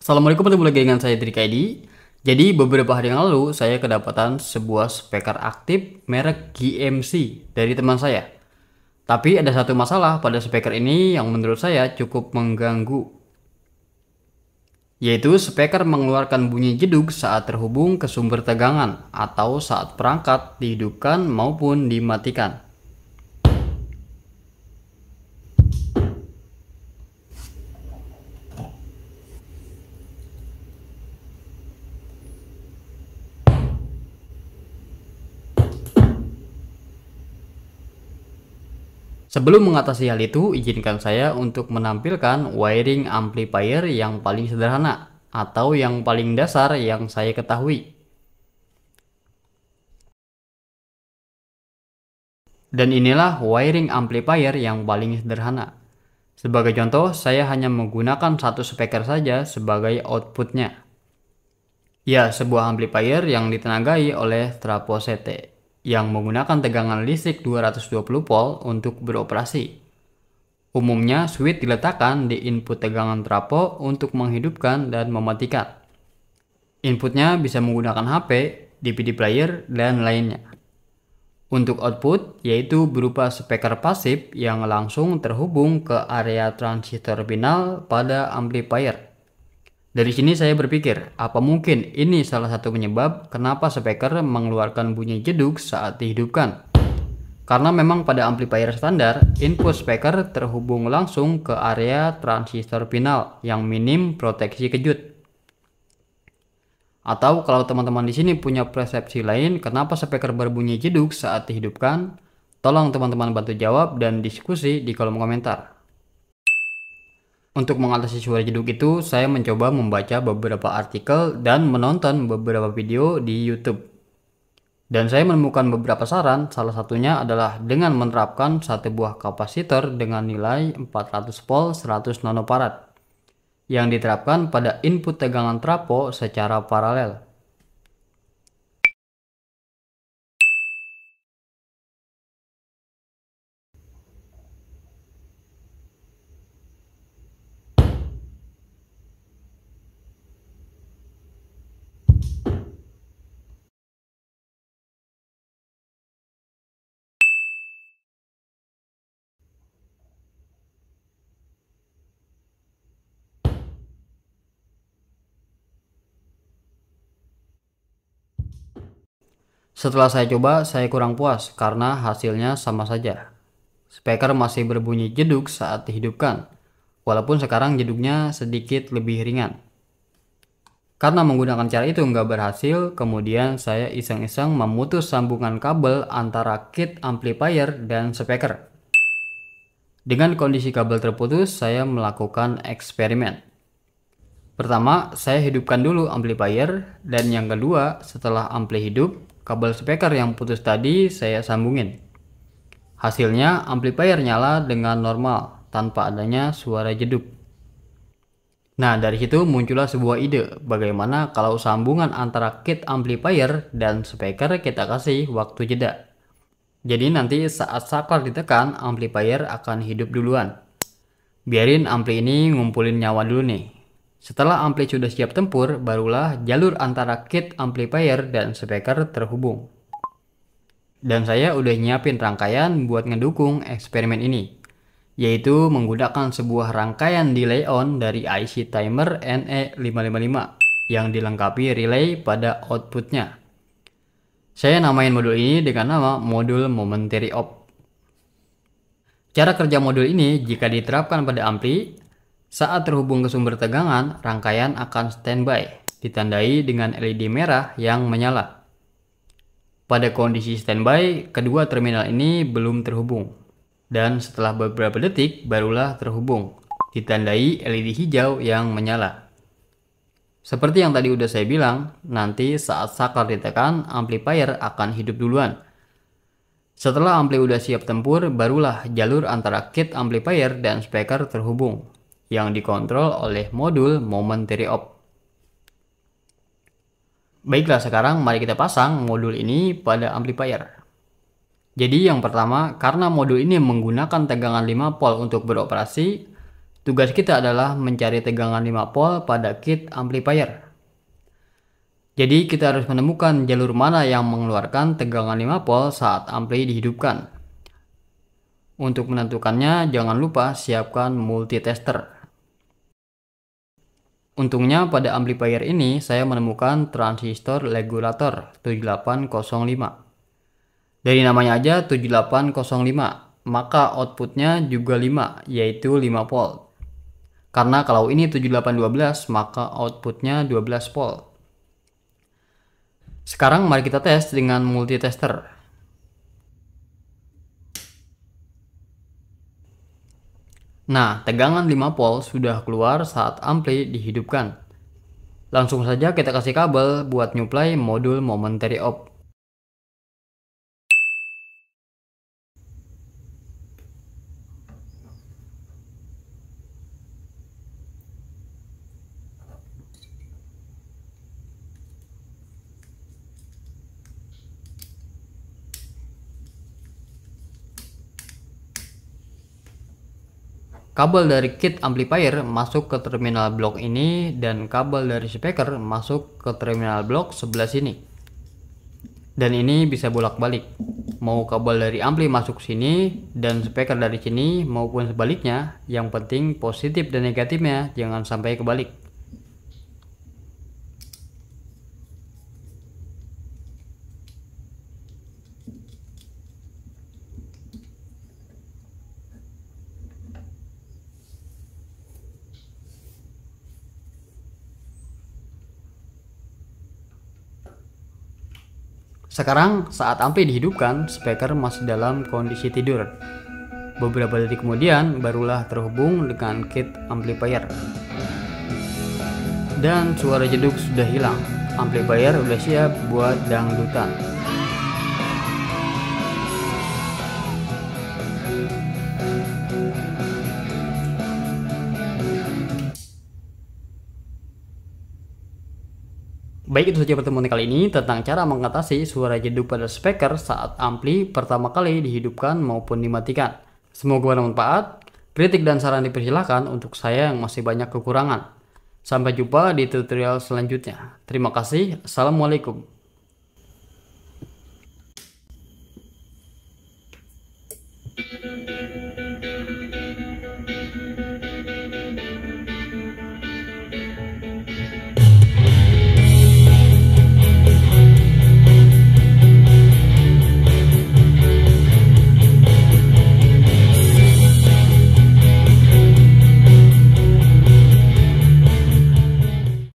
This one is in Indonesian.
Assalamualaikum warahmatullahi wabarakatuh, dengan saya Trik ID. Jadi beberapa hari yang lalu saya kedapatan sebuah speaker aktif merek GMC dari teman saya. Tapi ada satu masalah pada speaker ini yang menurut saya cukup mengganggu. Yaitu speaker mengeluarkan bunyi jeduk saat terhubung ke sumber tegangan atau saat perangkat dihidupkan maupun dimatikan. Sebelum mengatasi hal itu, izinkan saya untuk menampilkan wiring amplifier yang paling sederhana atau yang paling dasar yang saya ketahui. Dan inilah wiring amplifier yang paling sederhana. Sebagai contoh, saya hanya menggunakan satu speaker saja sebagai outputnya. Ya, sebuah amplifier yang ditenagai oleh trafo CT yang menggunakan tegangan listrik 220 volt untuk beroperasi. Umumnya, switch diletakkan di input tegangan trafo untuk menghidupkan dan mematikan. Inputnya bisa menggunakan HP, DVD player, dan lainnya. Untuk output, yaitu berupa speaker pasif yang langsung terhubung ke area transistor final pada amplifier. Dari sini saya berpikir, apa mungkin ini salah satu penyebab kenapa speaker mengeluarkan bunyi jeduk saat dihidupkan? Karena memang pada amplifier standar, input speaker terhubung langsung ke area transistor final yang minim proteksi kejut. Atau kalau teman-teman di sini punya persepsi lain kenapa speaker berbunyi jeduk saat dihidupkan, tolong teman-teman bantu jawab dan diskusi di kolom komentar. Untuk mengatasi suara jeduk itu, saya mencoba membaca beberapa artikel dan menonton beberapa video di YouTube. Dan saya menemukan beberapa saran, salah satunya adalah dengan menerapkan satu buah kapasitor dengan nilai 400 volt 100 nanofarad yang diterapkan pada input tegangan trafo secara paralel. Setelah saya coba, saya kurang puas karena hasilnya sama saja. Speaker masih berbunyi jeduk saat dihidupkan, walaupun sekarang jeduknya sedikit lebih ringan. Karena menggunakan cara itu nggak berhasil, kemudian saya iseng-iseng memutus sambungan kabel antara kit amplifier dan speaker. Dengan kondisi kabel terputus, saya melakukan eksperimen. Pertama, saya hidupkan dulu amplifier, dan yang kedua, setelah ampli hidup, kabel speaker yang putus tadi saya sambungin. Hasilnya, amplifier nyala dengan normal, tanpa adanya suara jeduk. Nah, dari situ muncullah sebuah ide, bagaimana kalau sambungan antara kit amplifier dan speaker kita kasih waktu jeda. Jadi nanti saat saklar ditekan, amplifier akan hidup duluan. Biarin ampli ini ngumpulin nyawa dulu nih. Setelah ampli sudah siap tempur, barulah jalur antara kit amplifier dan speaker terhubung. Dan saya udah nyiapin rangkaian buat ngedukung eksperimen ini, yaitu menggunakan sebuah rangkaian delay on dari IC timer NE555 yang dilengkapi relay pada outputnya. Saya namain modul ini dengan nama modul momentary off. Cara kerja modul ini jika diterapkan pada ampli, saat terhubung ke sumber tegangan, rangkaian akan standby, ditandai dengan LED merah yang menyala. Pada kondisi standby, kedua terminal ini belum terhubung. Dan setelah beberapa detik barulah terhubung, ditandai LED hijau yang menyala. Seperti yang tadi udah saya bilang, nanti saat saklar ditekan, amplifier akan hidup duluan. Setelah ampli udah siap tempur, barulah jalur antara kit amplifier dan speaker terhubung, yang dikontrol oleh modul momentary off. Baiklah, sekarang mari kita pasang modul ini pada amplifier. Jadi yang pertama, karena modul ini menggunakan tegangan 5 volt untuk beroperasi, Tugas kita adalah mencari tegangan 5 volt pada kit amplifier. Jadi kita harus menemukan jalur mana yang mengeluarkan tegangan 5 volt saat ampli dihidupkan. Untuk menentukannya, jangan lupa siapkan multitester. Untungnya pada amplifier ini saya menemukan transistor regulator 7805. Dari namanya aja 7805, maka outputnya juga 5, yaitu 5 volt. Karena kalau ini 7812, maka outputnya 12 volt. Sekarang mari kita tes dengan multitester. Nah, tegangan 5 volt sudah keluar saat ampli dihidupkan. Langsung saja kita kasih kabel buat nyuplai modul momentary off. Kabel dari kit amplifier masuk ke terminal blok ini dan kabel dari speaker masuk ke terminal blok sebelah sini. Dan ini bisa bolak-balik. Mau kabel dari ampli masuk sini dan speaker dari sini maupun sebaliknya, yang penting positif dan negatifnya jangan sampai kebalik. Sekarang saat ampli dihidupkan, speaker masih dalam kondisi tidur. Beberapa detik kemudian barulah terhubung dengan kit amplifier. Dan suara jeduk sudah hilang. Amplifier udah siap buat dangdutan. Baik, itu saja pertemuan kali ini tentang cara mengatasi suara jeduk pada speaker saat ampli pertama kali dihidupkan maupun dimatikan. Semoga bermanfaat. Kritik dan saran dipersilahkan untuk saya yang masih banyak kekurangan. Sampai jumpa di tutorial selanjutnya. Terima kasih. Assalamualaikum.